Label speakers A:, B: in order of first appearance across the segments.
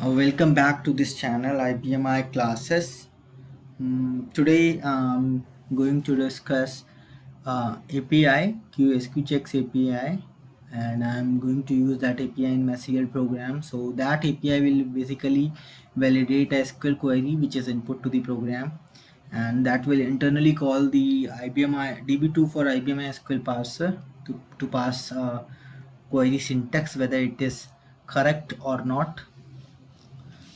A: Welcome back to this channel IBMI classes. Today I'm going to discuss API QSQCheck's API, and I'm going to use that API in my CL program. So that API will basically validate a SQL query which is input to the program, and that will internally call the IBMI DB2 for IBMI SQL parser to pass query syntax whether it is correct or not.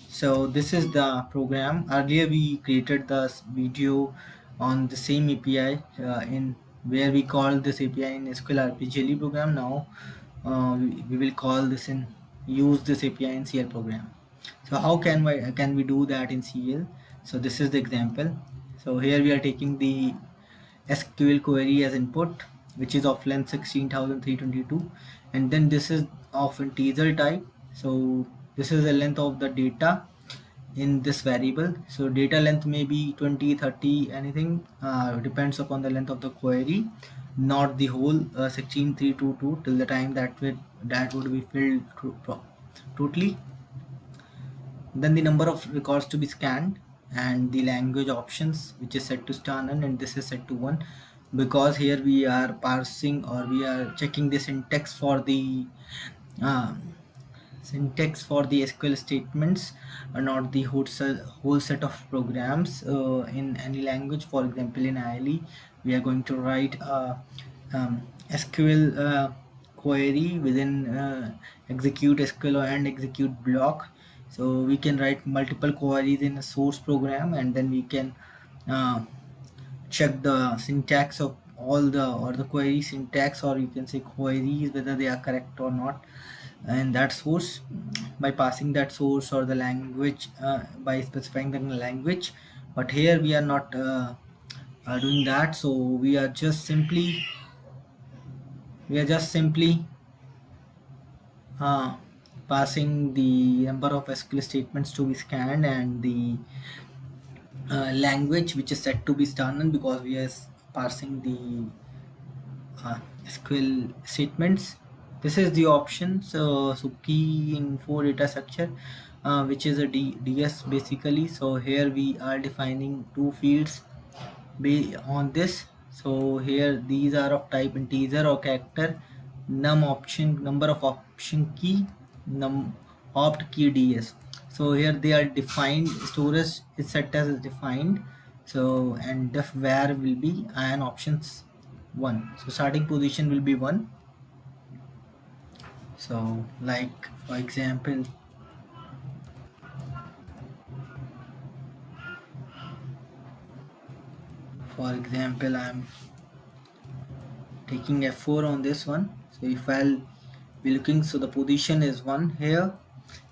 A: So this is the program. Earlier we created the video on the same API in where we call this API in SQL RPG program. Now we will call this in use this API in CL program. So how can we do that in CL? So this is the example. So here we are taking the SQL query as input, which is of length 16,322, and then this is of integer type. So this is the length of the data in this variable. So data length may be 20, 30, anything, depends upon the length of the query, not the whole 16322 till the time that would be filled totally. Then the number of records to be scanned and the language options, which is set to star none, and this is set to 1, because here we are parsing, or we are checking the syntax for the um, SQL statements, not the whole set of programs in any language. For example, in ILE we are going to write a SQL query within execute SQL and execute block. So we can write multiple queries in a source program, and then we can uh, check the syntax of all the query syntax, or you can say queries, whether they are correct or not, and that source by passing that source or the language, by specifying the language. But here we are not doing that. So we are just simply uh, passing the number of SQL statements to be scanned, and the language, which is set to be star none, because we are parsing the SQL statements. This is the option. So key info data structure, which is a DS basically. So here we are defining two fields on this. So here these are of type integer or character, number of option key, opt key DS. So here they are defined, storage is set as defined. So and def var will be an options 1. So starting position will be 1. So like for example I'm taking F4 on this one. So if I'll be looking, so the position is 1 here,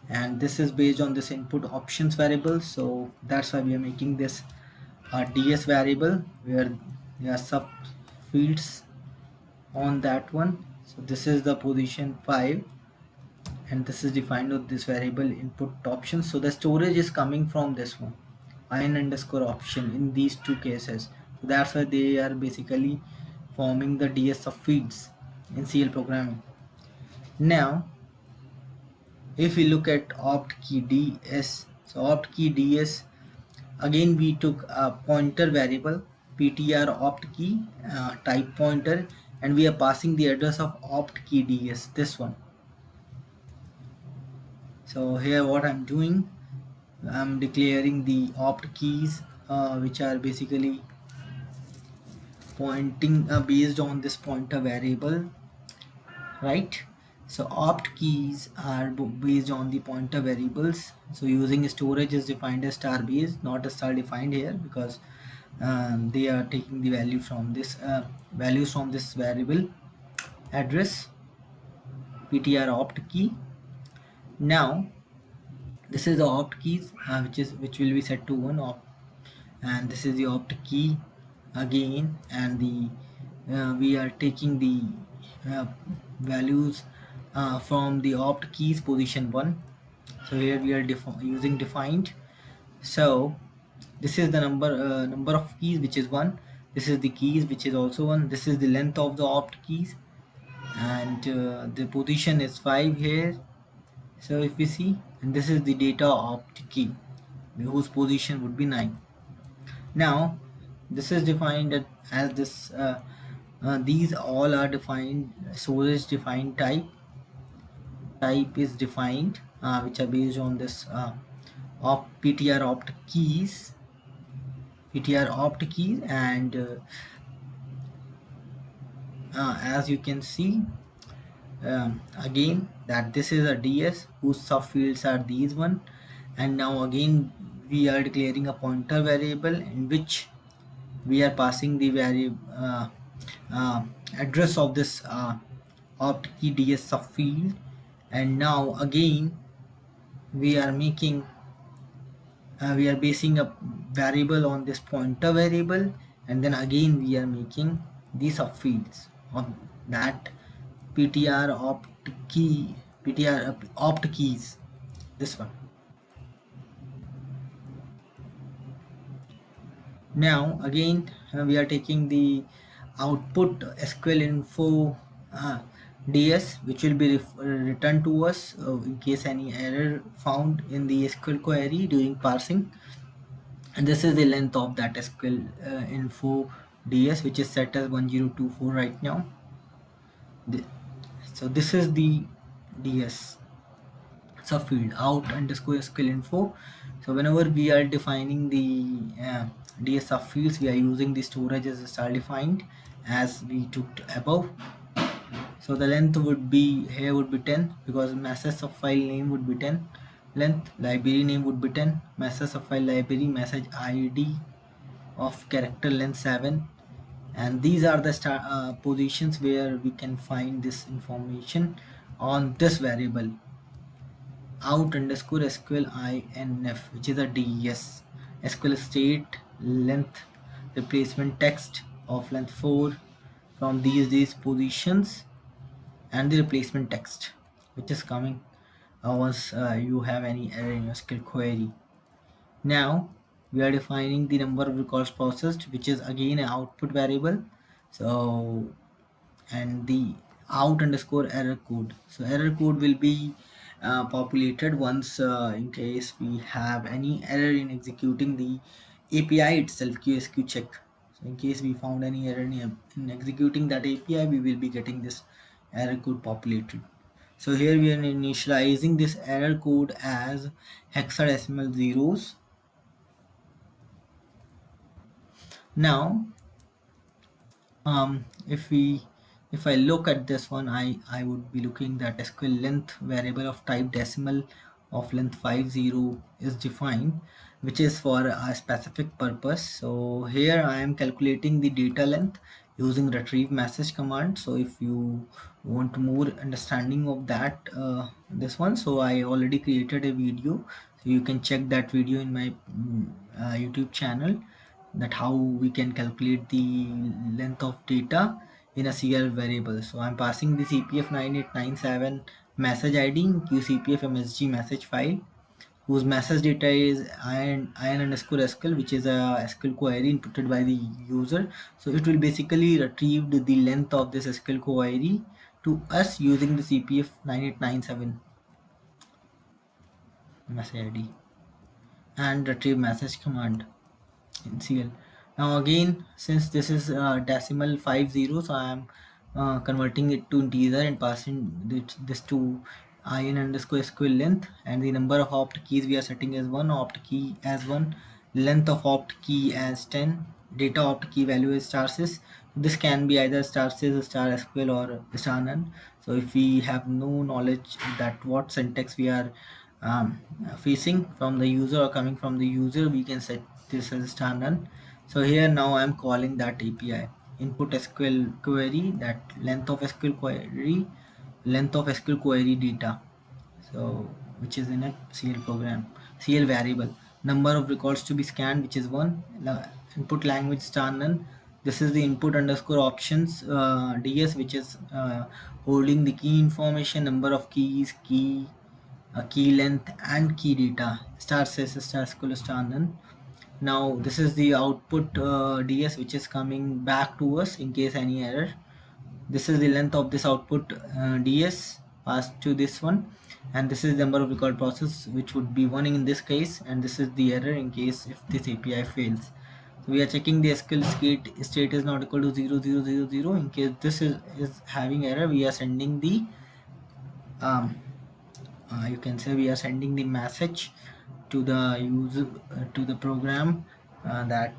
A: and this is based on this input options variable. So that's why we are making this DS variable, where there are sub fields on that one. So this is the position 5, and this is defined with this variable input options. So the storage is coming from this one, in underscore option, in these two cases. So that's why they are basically forming the DS of fields in CL programming. Now if we look at opt key DS, so opt key DS, again we took a pointer variable ptr opt key, type pointer, and we are passing the address of opt key DS, this one. So here what I'm doing, I'm declaring the opt keys, which are basically pointing based on this pointer variable, right? So opt keys are based on the pointer variables. So using storage is defined as star base, not a star defined here, because they are taking the value from this values from this variable address ptr opt key. Now this is the opt keys, which will be set to 1 opt, and this is the opt key again, and the we are taking the uh, values from the opt keys position 1. So here we are using defined. So this is the number of keys, which is 1. This is the keys, which is also 1. This is the length of the opt keys, and the position is 5 here. So if we see, and this is the data opt key whose position would be 9. Now this is defined as this these all are defined, storage defined type is defined, which are based on this PTR opt keys, and as you can see, again, that this is a DS whose subfields are these one, and now again we are declaring a pointer variable in which we are passing the variable address of this opt key DS subfield, and now again we are making we are basing a variable on this pointer variable, and then again we are making these subfields of that PTR opt keys, this one. Now again we are taking the output SQL info DS, which will be returned to us in case any error found in the SQL query during parsing, and this is the length of that SQL info DS, which is set as 1024 right now. So this is the DS subfield out underscore SQL info. So whenever we are defining the DS subfields, we are using the storage as style defined as we took above. So the length would be here would be 10 because message of file name would be 10, length library name would be 10, message of file library message ID of character length 7, and these are the positions where we can find this information on this variable out underscore SQL INF, which is a DES SQL state length replacement text of length 4 from these positions, and the replacement text which is coming once you have any error in your SQL query. Now we are defining the number of records processed, which is again an output variable. So, and the out underscore error code. So error code will be populated once in case we have any error in executing the API itself, QSQ check. So in case we found any error in executing that API, we will be getting this error code populated. So here we are initializing this error code as hexadecimal zeros. Now if I look at this one, I would be looking that SQL length variable of type decimal of length 50 is defined, which is for a specific purpose. So here I am calculating the data length using retrieve message command. So if you want more understanding of that this one, so I already created a video, so you can check that video in my YouTube channel, that how we can calculate the length of data in a CL variable. So I'm passing the CPF 9897 message ID in QCPF MSG message file, whose message data is IN underscore SQL, which is a SQL query inputted by the user. So it will basically retrieve the length of this SQL query to us using the CPF 9897 message ID and retrieve message command in CL. Now again, since this is decimal 50, so I am converting it to integer and passing this to in underscore SQL length, and the number of opt keys we are setting as 1, opt key as 1, length of opt key as 10, data opt key value is *sys. This can be either *sys, *SQL or star none. So if we have no knowledge that what syntax we are facing from the user or coming from the user, we can set this as star none. So here now I am calling that API input SQL query, that length of SQL query data, so which is in a CL program, CL variable, number of records to be scanned, which is 1, input language star none. This is the input underscore options DS, which is holding the key information, number of keys, key length and key data, *sys, *SQL, star none. Now this is the output DS, which is coming back to us in case any error. This is the length of this output DS passed to this one, and this is the number of record process, which would be 1 in this case, and this is the error in case if this API fails. So we are checking the SQL state is not equal to 0000. In case this is having error, we are sending the you can say we are sending the message to the user, to the program, that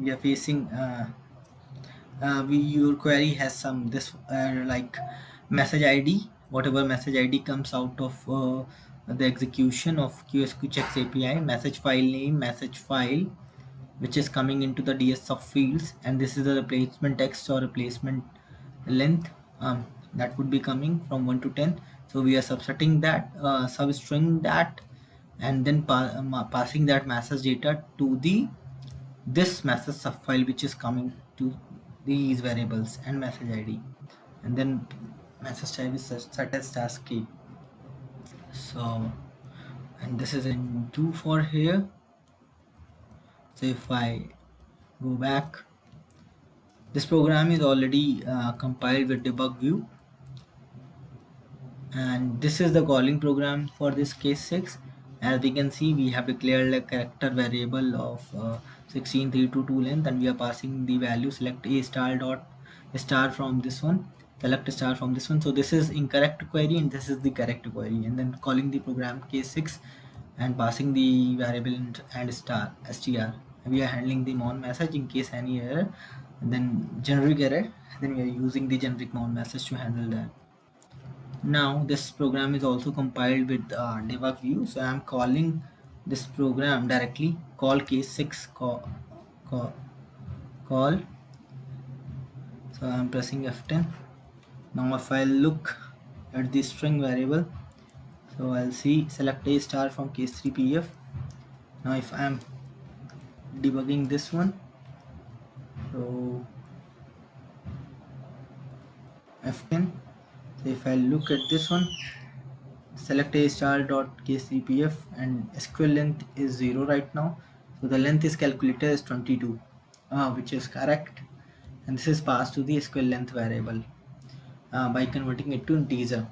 A: we are facing your query has some this like message ID. Whatever message ID comes out of the execution of QSQchecks API, message file name, message file, which is coming into the DS sub fields, and this is the replacement text or replacement length, that would be coming from 1 to 10. So we are subsetting that, substring that, and then passing that message data to the this message subfile, which is coming to these variables and message ID, and then message type is set as task key. So, and this is in 2 for here. So if I go back, this program is already compiled with debug view, and this is the calling program for this case 6. As we can see, we have declared a character variable of 16322 length, and we are passing the value select a star dot star from this one, select star from this one. So this is incorrect query and this is the correct query, and then calling the program case 6 and passing the variable and star str. We are handling the mon message in case any error, and then generic error, then we are using the generic mon message to handle that. Now this program is also compiled with debug view, so I am calling this program directly, call case 6 call. So I am pressing F10. Now if I look at the string variable, so I'll see select a star from case 3 PF. Now if I am debugging this one, so F10. So if I look at this one, select a star dot case3pf, and SQL length is 0 right now, so the length is calculated as 22, which is correct, and this is passed to the SQL length variable by converting it to integer,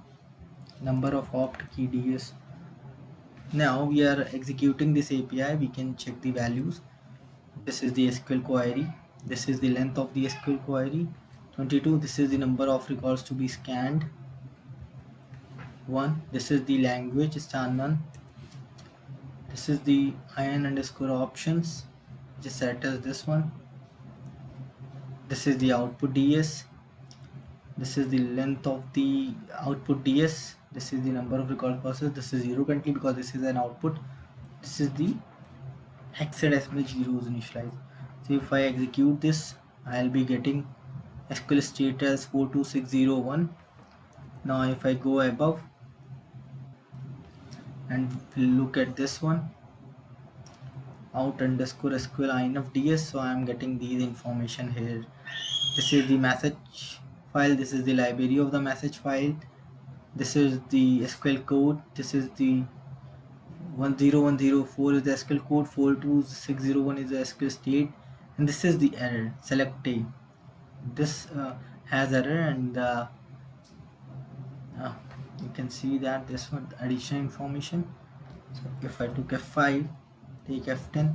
A: number of opt key ds. Now we are executing this API, we can check the values. This is the SQL query, this is the length of the SQL query 22, this is the number of records to be scanned 1, this is the language star none, this is the in underscore options, which is set as this one, this is the output ds, this is the length of the output ds, this is the number of record processed, this is 0 currently because this is an output, this is the hexadecimal zeros initialized. So if I execute this, I'll be getting SQL state as 42601. Now if I go above and look at this one, out underscore SQL inf ds, so I am getting these information here. This is the message file, this is the library of the message file, this is the SQL code, this is the 10104 is the SQL code, 42601 is the SQL state, and this is the error select a. This has error, and you can see that this one additional information. So if I took F5, take F10,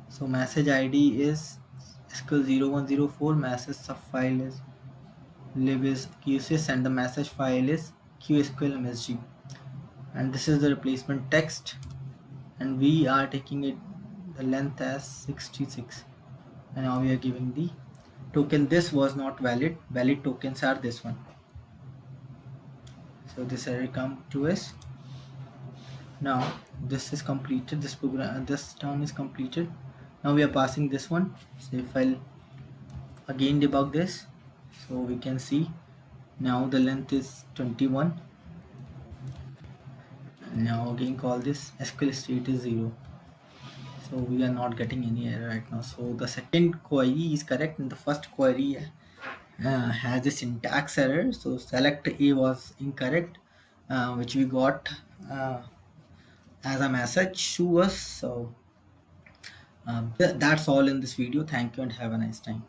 A: so message ID is SQL 0104, message subfile is lib is qsys, and the message file is qsql msg, and this is the replacement text, and we are taking it the length as 66, and now we are giving the token. This was not valid tokens are this one. So this error come to us. Now this is completed, this program, this term is completed. Now we are passing this one. So if I'll again debug this, so we can see now the length is 21. Now again call this, SQL state is 0, so we are not getting any error right now. So the second query is correct, and the first query has a syntax error, so select a was incorrect, which we got as a message to us. So that's all in this video. Thank you and have a nice time.